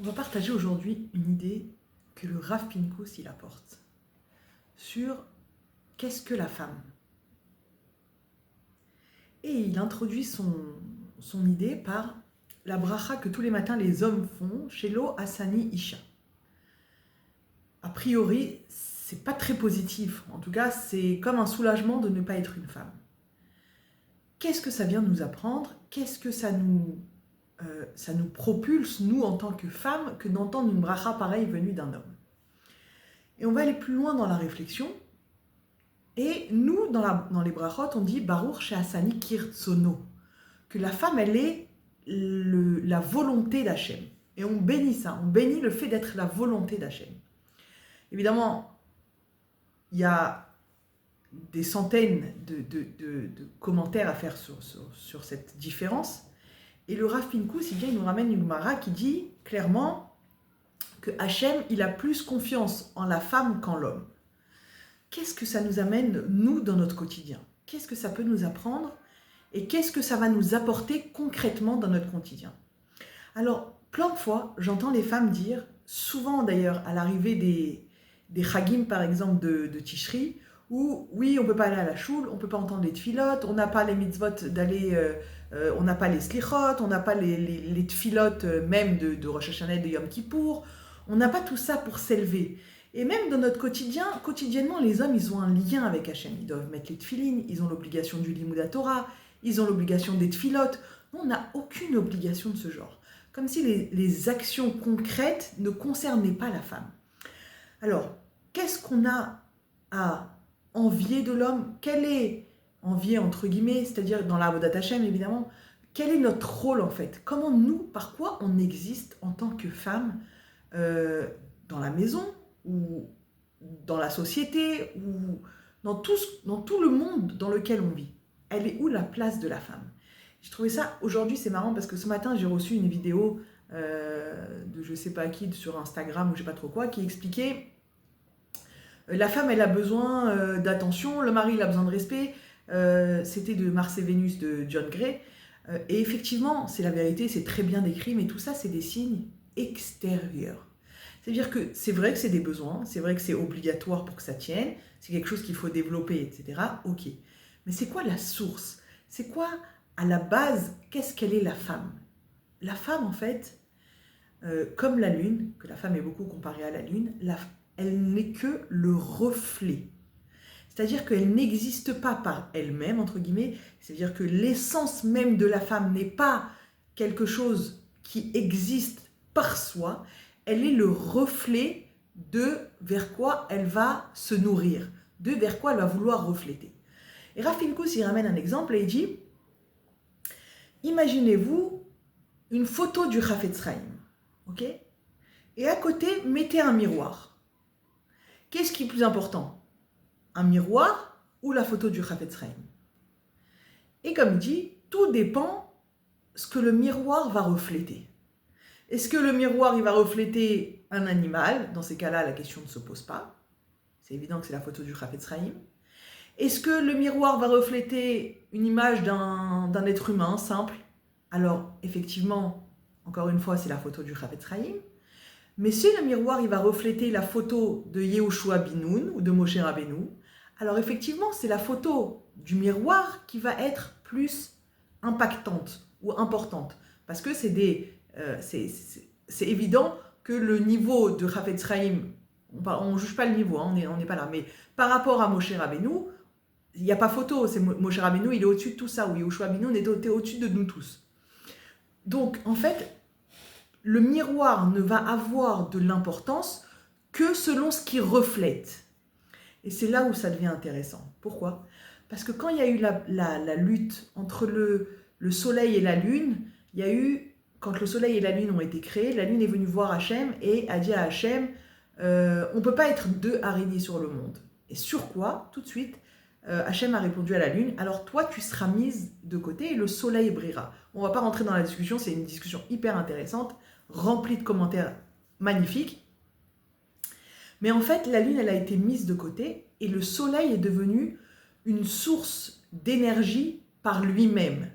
On va partager aujourd'hui une idée que le Rav Pinkus il apporte sur qu'est-ce que la femme. Et il introduit son idée par la bracha que tous les matins les hommes font, Shelo Asani Isha. A priori, c'est pas très positif. En tout cas, c'est comme un soulagement de ne pas être une femme. Qu'est-ce que ça vient nous apprendre? Qu'est-ce que ça nous propulse, nous, en tant que femmes, que d'entendre une bracha pareille venue d'un homme? Et on va aller plus loin dans la réflexion. Et nous, dans les brachot, on dit Baruch She'asani Kirtzono, que la femme, elle est la volonté d'Hachem. Et on bénit ça, on bénit le fait d'être la volonté d'Hachem. Évidemment, il y a des centaines de commentaires à faire sur cette différence. Et le Rav Pinkus, il nous ramène une Gemara qui dit clairement que Hachem, il a plus confiance en la femme qu'en l'homme. Qu'est-ce que ça nous amène, nous, dans notre quotidien? Qu'est-ce que ça peut nous apprendre? Et qu'est-ce que ça va nous apporter concrètement dans notre quotidien? Alors, plein de fois, j'entends les femmes dire, souvent d'ailleurs à l'arrivée des Chagim, par exemple, de Tishri, où oui, on ne peut pas aller à la choule, on ne peut pas entendre les tfilotes, on n'a pas les mitzvot d'aller, on n'a pas les slichot, on n'a pas les tfilotes même de Rosh Hashanah et de Yom Kippour, on n'a pas tout ça pour s'élever. Et même dans notre quotidien, quotidiennement, les hommes, ils ont un lien avec Hachem. Ils doivent mettre les tfilines, ils ont l'obligation du Limud Torah, ils ont l'obligation des tfilotes. Nous, on n'a aucune obligation de ce genre. Comme si les actions concrètes ne concernaient pas la femme. Alors, qu'est-ce qu'on a à envier de l'homme? Quel est, envier entre guillemets, c'est-à-dire dans l'Avodat Hachem évidemment, quel est notre rôle en fait? Comment nous, par quoi on existe en tant que femme dans la maison, ou dans la société, ou dans tout le monde dans lequel on vit? Elle est où la place de la femme? J'ai trouvé ça, aujourd'hui c'est marrant parce que ce matin j'ai reçu une vidéo de je sais pas qui sur Instagram ou je sais pas trop quoi qui expliquait la femme elle a besoin d'attention, le mari il a besoin de respect. C'était de Mars et Vénus de John Gray. Et effectivement, c'est la vérité, c'est très bien décrit, mais tout ça c'est des signes extérieurs. C'est-à-dire que c'est vrai que c'est des besoins, c'est vrai que c'est obligatoire pour que ça tienne, c'est quelque chose qu'il faut développer, etc. Ok. Mais c'est quoi la source? C'est quoi, à la base, qu'est-ce qu'elle est la femme? La femme, en fait, comme la lune, que la femme est beaucoup comparée à la lune, elle n'est que le reflet. C'est-à-dire qu'elle n'existe pas par elle-même, entre guillemets, c'est-à-dire que l'essence même de la femme n'est pas quelque chose qui existe par soi, elle est le reflet de vers quoi elle va se nourrir, de vers quoi elle va vouloir refléter. Et Rav Pinkus, il ramène un exemple et il dit, imaginez-vous une photo du Chafetz Chaim, ok? Et à côté, mettez un miroir. Qu'est-ce qui est plus important? Un miroir ou la photo du Chafetz Chaim? Et comme il dit, tout dépend ce que le miroir va refléter. Est-ce que le miroir il va refléter un animal? Dans ces cas-là, la question ne se pose pas. C'est évident que c'est la photo du Chafetz Chaim. Est-ce que le miroir va refléter une image d'un être humain simple? Alors, effectivement, encore une fois, c'est la photo du Chafetz Chaim. Mais si le miroir il va refléter la photo de Yehoshua Binoun ou de Moshe Rabbeinu, alors effectivement, c'est la photo du miroir qui va être plus impactante ou importante. Parce que c'est évident que le niveau de Chafetz Chaim, on ne juge pas le niveau, hein, on n'est pas là, mais par rapport à Moshe Rabbeinu, il n'y a pas photo. Moshe Rabbeinu, il est au-dessus de tout ça, ou Yehoshua Binoun est au-dessus de nous tous. Donc, en fait, le miroir ne va avoir de l'importance que selon ce qu'il reflète. Et c'est là où ça devient intéressant. Pourquoi? Parce que quand il y a eu la lutte entre le soleil et la lune, il y a eu, quand le soleil et la lune ont été créés, la lune est venue voir Hachem et a dit à Hachem, on ne peut pas être deux araignées sur le monde. Et sur quoi, tout de suite, Hachem a répondu à la lune, alors toi tu seras mise de côté et le soleil brillera. On ne va pas rentrer dans la discussion, c'est une discussion hyper intéressante, remplie de commentaires magnifiques. Mais en fait, la lune, elle a été mise de côté et le soleil est devenu une source d'énergie par lui-même.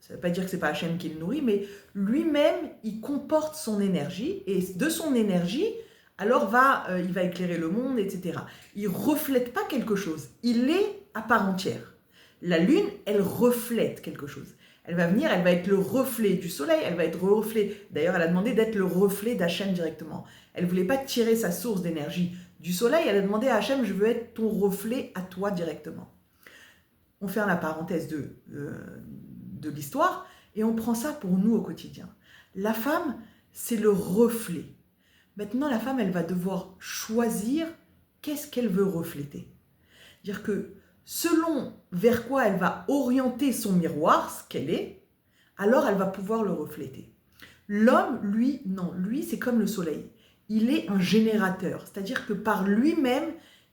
Ça ne veut pas dire que ce n'est pas Hachem qui le nourrit, mais lui-même, il comporte son énergie, et de son énergie, alors il va éclairer le monde, etc. Il ne reflète pas quelque chose, il est à part entière. La lune, elle reflète quelque chose. Elle va venir, elle va être le reflet du soleil, elle va être le reflet. D'ailleurs, elle a demandé d'être le reflet d'Hachem directement. Elle ne voulait pas tirer sa source d'énergie du soleil, elle a demandé à Hachem, je veux être ton reflet à toi directement. On ferme la parenthèse de l'histoire et on prend ça pour nous au quotidien. La femme, c'est le reflet. Maintenant, la femme, elle va devoir choisir qu'est-ce qu'elle veut refléter. C'est-à-dire que selon vers quoi elle va orienter son miroir, ce qu'elle est, alors elle va pouvoir le refléter. L'homme, lui, non. Lui, c'est comme le soleil. Il est un générateur. C'est-à-dire que par lui-même,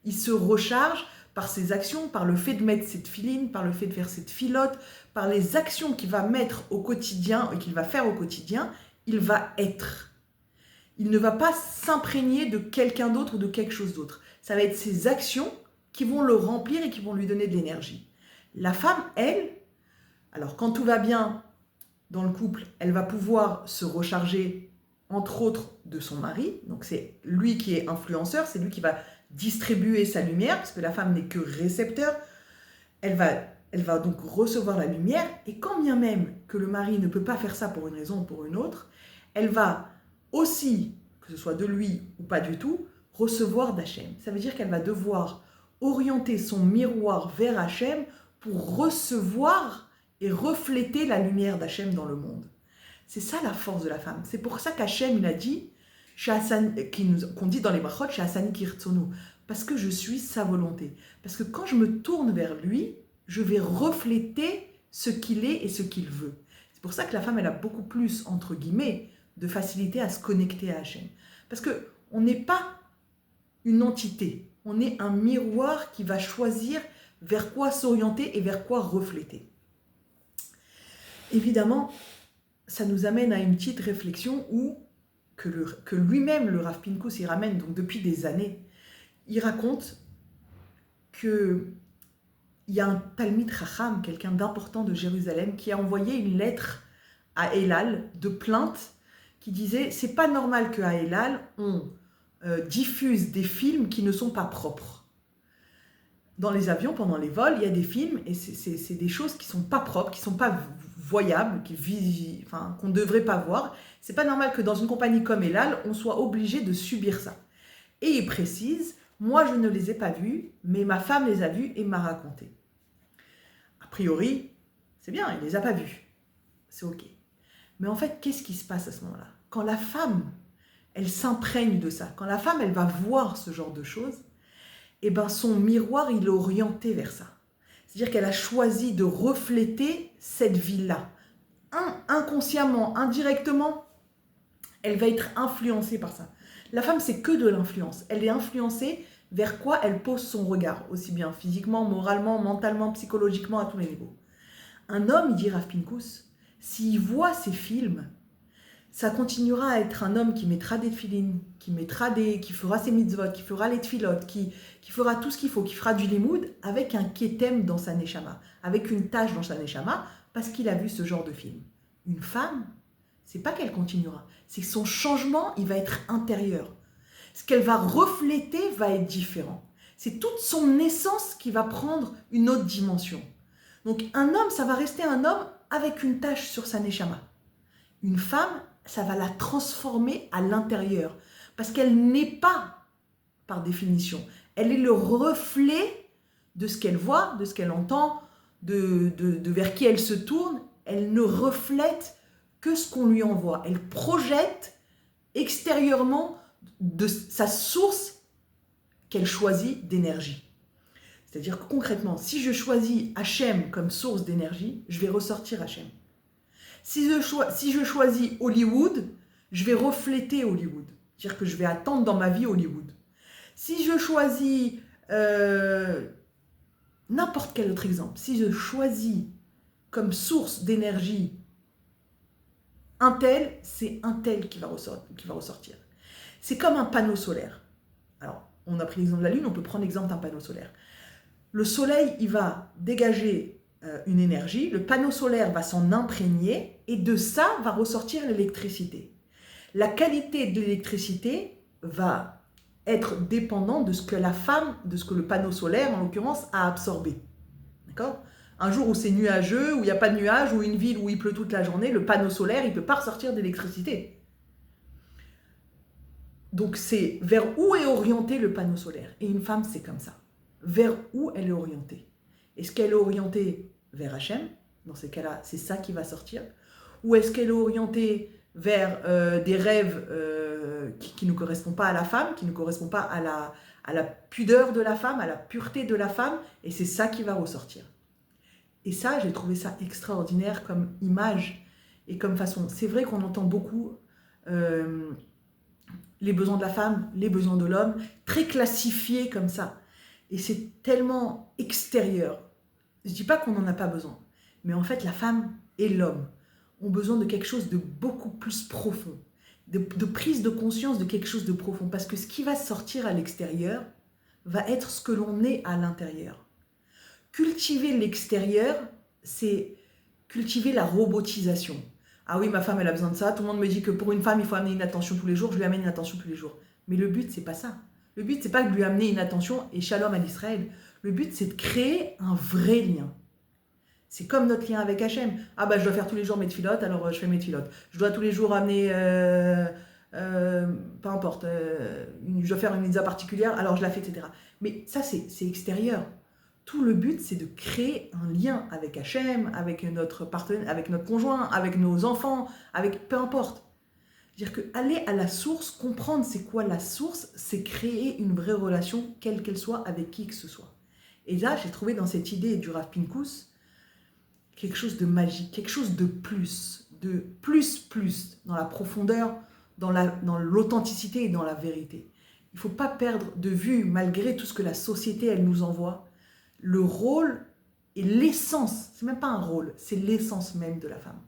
il se recharge par ses actions, par le fait de mettre cette filine, par le fait de faire cette filote, par les actions qu'il va mettre au quotidien et qu'il va faire au quotidien, il va être. Il ne va pas s'imprégner de quelqu'un d'autre ou de quelque chose d'autre. Ça va être ses actions qui vont le remplir et qui vont lui donner de l'énergie. La femme, elle, alors quand tout va bien dans le couple, elle va pouvoir se recharger, entre autres, de son mari. Donc c'est lui qui est influenceur, c'est lui qui va distribuer sa lumière, parce que la femme n'est que récepteur. Elle va donc recevoir la lumière, et quand bien même que le mari ne peut pas faire ça pour une raison ou pour une autre, elle va aussi, que ce soit de lui ou pas du tout, recevoir d'Hachem. Ça veut dire qu'elle va devoir orienter son miroir vers Hachem pour recevoir et refléter la lumière d'Hachem dans le monde. C'est ça la force de la femme. C'est pour ça qu'Hachem, il a dit, qu'on dit dans les brachot, chez Hassani Kirtsonou, parce que je suis sa volonté. Parce que quand je me tourne vers lui, je vais refléter ce qu'il est et ce qu'il veut. C'est pour ça que la femme, elle a beaucoup plus, entre guillemets, de facilité à se connecter à Hachem. Parce qu'on n'est pas une entité, on est un miroir qui va choisir vers quoi s'orienter et vers quoi refléter. Évidemment, ça nous amène à une petite réflexion où que lui-même, le Rav Pinkus, il ramène donc depuis des années. Il raconte qu'il y a un Talmid Chacham, quelqu'un d'important de Jérusalem, qui a envoyé une lettre à Elal de plainte qui disait « C'est pas normal qu'à Elal, on diffuse des films qui ne sont pas propres. » Dans les avions, pendant les vols, il y a des films et c'est des choses qui ne sont pas propres, qui ne sont pas voyables, qu'on ne devrait pas voir. C'est pas normal que dans une compagnie comme Elal, on soit obligé de subir ça. Et il précise, moi je ne les ai pas vus, mais ma femme les a vus et m'a raconté. A priori, c'est bien, il ne les a pas vus. C'est ok. Mais en fait, qu'est-ce qui se passe à ce moment-là? Quand la femme, elle s'imprègne de ça, quand la femme, elle va voir ce genre de choses, eh ben son miroir, il est orienté vers ça. C'est-à-dire qu'elle a choisi de refléter cette vie-là. Inconsciemment, indirectement, elle va être influencée par ça. La femme, c'est que de l'influence. Elle est influencée vers quoi elle pose son regard, aussi bien physiquement, moralement, mentalement, psychologiquement, à tous les niveaux. Un homme, il dit Rav Pinkus, s'il voit ces films, ça continuera à être un homme qui mettra des tefilines, qui fera ses mitzvot, qui fera les tfilotes, qui fera tout ce qu'il faut, qui fera du limoud avec un kétem dans sa neshama, avec une tache dans sa neshama, parce qu'il a vu ce genre de film. Une femme, c'est pas qu'elle continuera, c'est que son changement, il va être intérieur. Ce qu'elle va refléter va être différent. C'est toute son essence qui va prendre une autre dimension. Donc un homme, ça va rester un homme avec une tache sur sa neshama. Une femme, ça va la transformer à l'intérieur. Parce qu'elle n'est pas, par définition, elle est le reflet de ce qu'elle voit, de ce qu'elle entend, de vers qui elle se tourne. Elle ne reflète que ce qu'on lui envoie. Elle projette extérieurement de sa source qu'elle choisit d'énergie. C'est-à-dire que concrètement, si je choisis Hachem comme source d'énergie, je vais ressortir Hachem. Si je choisis Hollywood, je vais refléter Hollywood. C'est-à-dire que je vais attendre dans ma vie Hollywood. Si je choisis n'importe quel autre exemple, si je choisis comme source d'énergie un tel, c'est un tel qui va ressortir. C'est comme un panneau solaire. Alors, on a pris l'exemple de la Lune, on peut prendre l'exemple d'un panneau solaire. Le soleil, il va dégager une énergie, le panneau solaire va s'en imprégner et de ça va ressortir l'électricité. La qualité de l'électricité va être dépendante de ce que la femme, de ce que le panneau solaire, en l'occurrence, a absorbé. D'accord ? Un jour où c'est nuageux, où il n'y a pas de nuages, ou une ville où il pleut toute la journée, le panneau solaire, il ne peut pas ressortir d'électricité. Donc c'est vers où est orienté le panneau solaire. Et une femme, c'est comme ça. Vers où elle est orientée. Est-ce qu'elle est orientée vers Hachem? Dans ces cas-là, c'est ça qui va sortir. Ou est-ce qu'elle est orientée vers des rêves qui ne correspondent pas à la femme, qui ne correspondent pas à la pudeur de la femme, à la pureté de la femme, et c'est ça qui va ressortir. Et ça, j'ai trouvé ça extraordinaire comme image et comme façon. C'est vrai qu'on entend beaucoup les besoins de la femme, les besoins de l'homme, très classifiés comme ça. Et c'est tellement extérieur. Je ne dis pas qu'on n'en a pas besoin, mais en fait, la femme et l'homme ont besoin de quelque chose de beaucoup plus profond, de prise de conscience de quelque chose de profond, parce que ce qui va sortir à l'extérieur va être ce que l'on est à l'intérieur. Cultiver l'extérieur, c'est cultiver la robotisation. Ah oui, ma femme, elle a besoin de ça. Tout le monde me dit que pour une femme, il faut amener une attention tous les jours. Je lui amène une attention tous les jours. Mais le but, c'est pas ça. Le but, c'est pas de lui amener une attention et shalom à l'Israël. Le but, c'est de créer un vrai lien. C'est comme notre lien avec Hachem. Ah bah, je dois faire tous les jours mes tfilotes, alors je fais mes tfilotes. Je dois tous les jours amener, peu importe, je dois faire une mitzvah particulière, alors je la fais, etc. Mais ça, c'est extérieur. Tout le but, c'est de créer un lien avec Hachem, avec notre partenaire, avec notre conjoint, avec nos enfants, avec peu importe. C'est-à-dire qu'aller à la source, comprendre c'est quoi la source, c'est créer une vraie relation, quelle qu'elle soit, avec qui que ce soit. Et là, j'ai trouvé dans cette idée du Rav Pinkus quelque chose de magique, quelque chose de plus, dans la profondeur, dans l'authenticité et dans la vérité. Il ne faut pas perdre de vue, malgré tout ce que la société, elle nous envoie, le rôle et l'essence, c'est même pas un rôle, c'est l'essence même de la femme.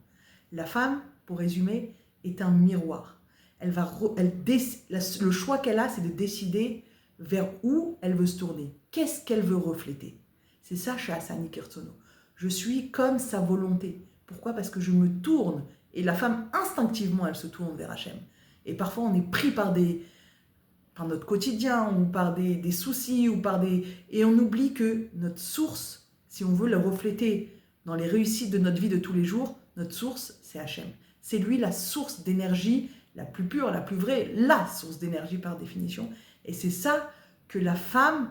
La femme, pour résumer, est un miroir. Le choix qu'elle a, c'est de décider vers où elle veut se tourner. Qu'est-ce qu'elle veut refléter? C'est ça chez Hassani Kirtsono. Je suis comme sa volonté. Pourquoi? Parce que je me tourne. Et la femme, instinctivement, elle se tourne vers Hachem. Et parfois, on est pris par notre quotidien, ou par des soucis, et on oublie que notre source, si on veut le refléter dans les réussites de notre vie de tous les jours, notre source, c'est Hachem. C'est lui la source d'énergie la plus pure, la plus vraie, la source d'énergie par définition. Et c'est ça que la femme,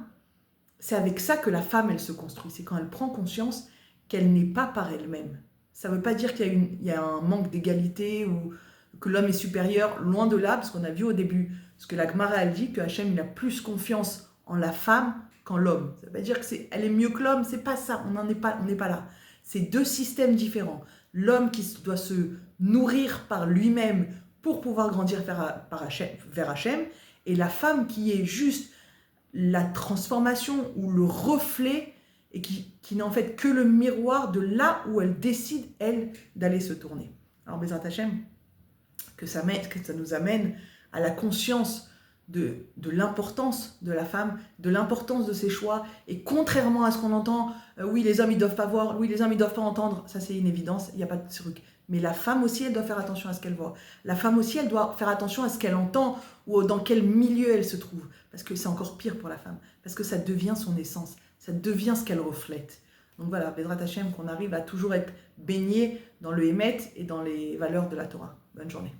c'est avec ça que la femme, elle se construit. C'est quand elle prend conscience qu'elle n'est pas par elle-même. Ça ne veut pas dire qu'il y a un manque d'égalité ou que l'homme est supérieur, loin de là, parce qu'on a vu au début ce que la Gemara elle dit, que Hachem il a plus confiance en la femme qu'en l'homme. Ça ne veut pas dire qu'elle est mieux que l'homme, c'est pas ça, on n'est pas là. C'est deux systèmes différents. L'homme qui doit se nourrir par lui-même pour pouvoir grandir vers Hachem, et la femme qui est juste la transformation ou le reflet et qui n'est en fait que le miroir de là où elle décide, elle, d'aller se tourner. Alors, Bezrat Hachem, que ça nous amène à la conscience de l'importance de la femme, de l'importance de ses choix, et contrairement à ce qu'on entend, oui, les hommes, ils doivent pas voir, oui, les hommes, ils doivent pas entendre, ça c'est une évidence, il n'y a pas de truc. Mais la femme aussi, elle doit faire attention à ce qu'elle voit. La femme aussi, elle doit faire attention à ce qu'elle entend, ou dans quel milieu elle se trouve. Parce que c'est encore pire pour la femme, parce que ça devient son essence, ça devient ce qu'elle reflète. Donc voilà, Bezrat Hachem, qu'on arrive à toujours être baigné dans le Hémet et dans les valeurs de la Torah. Bonne journée.